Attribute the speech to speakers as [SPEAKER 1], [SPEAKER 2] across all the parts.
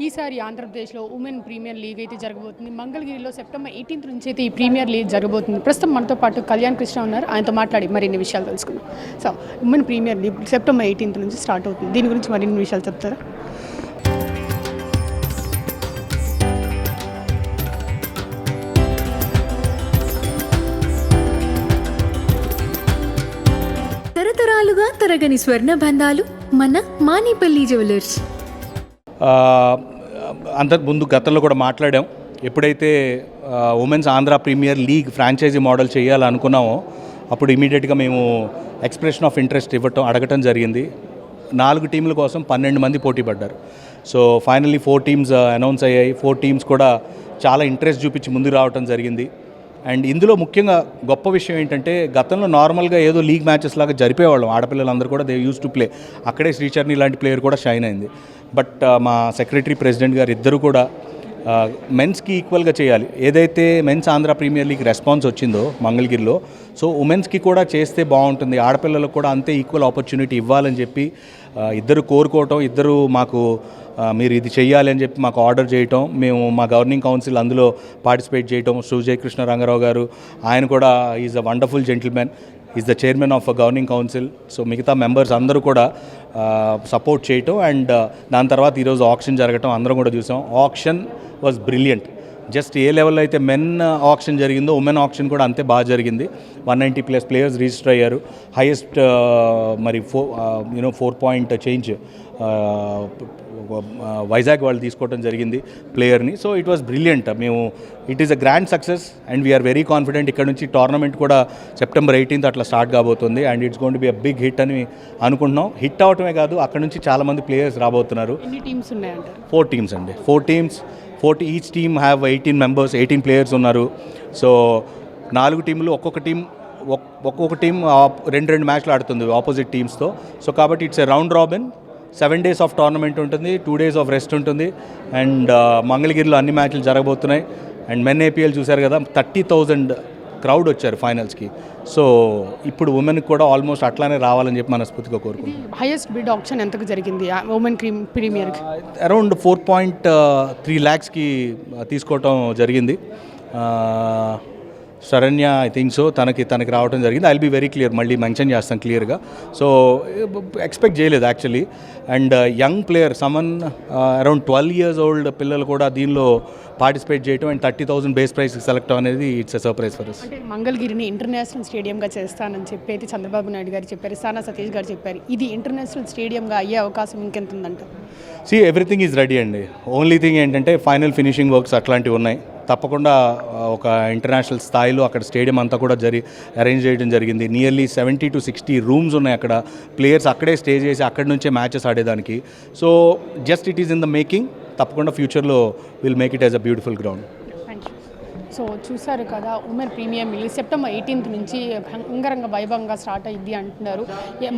[SPEAKER 1] ఈసారి ఆంధ్రప్రదేశ్లో women premier league అయితే జరగబోతుంది. మంగళగిరిలో సెప్టెంబర్ 18 నుంచి అయితే ఈ ప్రీమియర్ లీగ్ జరగబోతుంది. ప్రస్తుతం మనతో పాటు కళ్యాణ్ కృష్ణ ఉన్నారు. ఆయనతో మాట్లాడి మరిన్ని విషయాలు తెలుసుకుందాం. So women premier league September 18 నుంచి స్టార్ట్ అవుతుంది. దీని గురించి మరిన్ని విషయాలు చెప్తారా?
[SPEAKER 2] తరతరాలుగా తరగని స్వర్ణ బంధాలు మన మానేపల్లి జ్యువెలర్స్.
[SPEAKER 3] ముందు గతంలో కూడా మాట్లాడాం. ఎప్పుడైతే women's Andhra premier league franchise model చేయాలనుకున్నామో అప్పుడు ఇమీడియట్గా మేము ఎక్స్ప్రెషన్ ఆఫ్ ఇంట్రెస్ట్ అడగటం జరిగింది. 4 టీంల కోసం 12 మంది పోటీ పడ్డారు. సో ఫైనల్లీ 4 టీమ్స్ అనౌన్స్ అయ్యాయి. 4 టీమ్స్ కూడా చాలా ఇంట్రెస్ట్ చూపించి ముందుకు రావడం జరిగింది. అండ్ ఇందులో ముఖ్యంగా గొప్ప విషయం ఏంటంటే గతంలో నార్మల్గా ఏదో లీగ్ మ్యాచెస్ లాగా జరిపేవాళ్ళం. ఆడపిల్లలందరూ కూడా దే యూస్ టు ప్లే. అక్కడే శ్రీచర్ని లాంటి ప్లేయర్ కూడా షైన్ అయింది. బట్ మా సెక్రటరీ ప్రెసిడెంట్ గారు ఇద్దరు కూడా మెన్స్కి ఈక్వల్గా చేయాలి. ఏదైతే men's Andhra premier league response వచ్చిందో మంగళగిరిలో, సో ఉమెన్స్కి కూడా చేస్తే బాగుంటుంది, ఆడపిల్లలకు కూడా అంతే ఈక్వల్ ఆపర్చునిటీ ఇవ్వాలని చెప్పి ఇద్దరు కోరుకోవటం, ఇద్దరు మాకు మీరు ఇది చెయ్యాలి అని చెప్పి మాకు ఆర్డర్ చేయటం, మేము మా గవర్నింగ్ కౌన్సిల్ అందులో పార్టిసిపేట్ చేయటం. సూజయ్ కృష్ణ రంగారావు గారు ఆయన కూడా is a wonderful gentlemen, is the chairman of governing council. So మిగతా మెంబర్స్ అందరూ కూడా సపోర్ట్ చేయటం. అండ్ దాని తర్వాత ఈరోజు ఆక్షన్ జరగటం అందరం కూడా చూసాం. Auction was brilliant. జస్ట్ ఏ లెవెల్లో అయితే మెన్ ఆక్షన్ జరిగిందో ఉమెన్ ఆక్షన్ కూడా అంతే బాగా జరిగింది. 190+ ప్లేయర్స్ రిజిస్టర్ అయ్యారు. హైయెస్ట్ మరి 4 పాయింట్ చేంజ్ వైజాగ్ వాళ్ళు తీసుకోవడం జరిగింది ప్లేయర్ని. So it was brilliant. It is a grand success and we are very confident. ఇక్కడ నుంచి టోర్నమెంట్ కూడా సెప్టెంబర్ 18 అట్లా స్టార్ట్ కాబోతుంది. And it's going to be a big hit అని అనుకుంటున్నాం. హిట్ అవటమే కాదు, అక్కడ నుంచి చాలామంది ప్లేయర్స్ రాబోతున్నారు.
[SPEAKER 1] ఎన్ని టీమ్స్ ఉన్నాయంటారు?
[SPEAKER 3] 4 టీమ్స్ అండి. 4 teams. Each team have 18 members, 18 players ఉన్నారు. సో 4 టీంలు, ఒక్కొక్క టీం 2 మ్యాచ్లు ఆడుతుంది ఆపోజిట్ టీమ్స్తో. సో కాబట్టి it's a round robin. 7 days of tournament ఉంటుంది, 2 డేస్ ఆఫ్ రెస్ట్ ఉంటుంది. అండ్ మంగళగిరిలో అన్ని మ్యాచ్లు జరగబోతున్నాయి. అండ్ మెన్ ఏపీఎల్ చూశారు కదా, 30,000 క్రౌడ్ వచ్చారు ఫైనల్స్కి. సో ఇప్పుడు ఉమెన్కి కూడా ఆల్మోస్ట్ అట్లానే రావాలని చెప్పి మనస్ఫూర్తిగా కోరుకుంటున్నాం.
[SPEAKER 1] హైయెస్ట్ బిడ్ ఆప్షన్ ఎంతకు జరిగింది ఉమెన్ ప్రీమియర్కి?
[SPEAKER 3] అరౌండ్ 4.3 lakhsకి తీసుకోవటం జరిగింది. శరణ్య ఐ థింక్ సో తనకి రావడం జరిగింది. I will be very clear, మళ్ళీ మెన్షన్ చేస్తాను క్లియర్గా. సో ఎక్స్పెక్ట్ చేయలేదు actually. And young player around 12 years old పిల్లలు కూడా దీనిలో పార్టిసిపేట్ చేయడం అండ్ 30,000 బేస్ ప్రైస్కి సెలెక్ట్ అనేది it's a surprise for us.
[SPEAKER 1] అంటే మంగళగిరిని ఇంటర్నేషనల్ స్టేడియంగా చేస్తానని చెప్పి అయితే చంద్రబాబు నాయుడు గారు చెప్పారు, సానా సతీష్ గారు చెప్పారు. ఇది ఇంటర్నేషనల్ స్టేడియంగా అయ్యే అవకాశం ఇంకెంత ఉందంట?
[SPEAKER 3] ఎవ్రీథింగ్ ఈజ్ రెడీ అండి. ఓన్లీ థింగ్ ఏంటంటే ఫైనల్ ఫినిషింగ్ వర్క్స్ అట్లాంటివి ఉన్నాయి. తప్పకుండా ఒక ఇంటర్నేషనల్ స్థాయిలో అక్కడ స్టేడియం అంతా కూడా అరేంజ్ చేయడం జరిగింది. నియర్లీ 70 to 60 రూమ్స్ ఉన్నాయి అక్కడ. ప్లేయర్స్ అక్కడే స్టే చేసి అక్కడి నుంచే మ్యాచెస్ ఆడేదానికి. So just it is in the making. తప్పకుండా ఫ్యూచర్లో will make it as a beautiful ground.
[SPEAKER 1] So చూసారు కదా, ఉమెన్ ప్రీమియర్ లీగ్ సెప్టెంబర్ 18 నుంచి అంగరంగ వైభవంగా స్టార్ట్ అయ్యింది అంటున్నారు.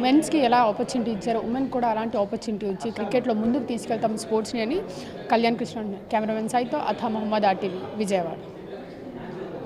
[SPEAKER 1] మెన్స్కి ఎలా ఆపర్చునిటీ ఇచ్చారో ఉమెన్ కూడా అలాంటి ఆపర్చునిటీ ఇచ్చి క్రికెట్లో ముందుకు తీసుకెళ్తాం స్పోర్ట్స్ని అని కళ్యాణ్ కృష్ణ. కెమెరామెన్ సైతో అథా మహమ్మద్ RTV, విజయవాడ.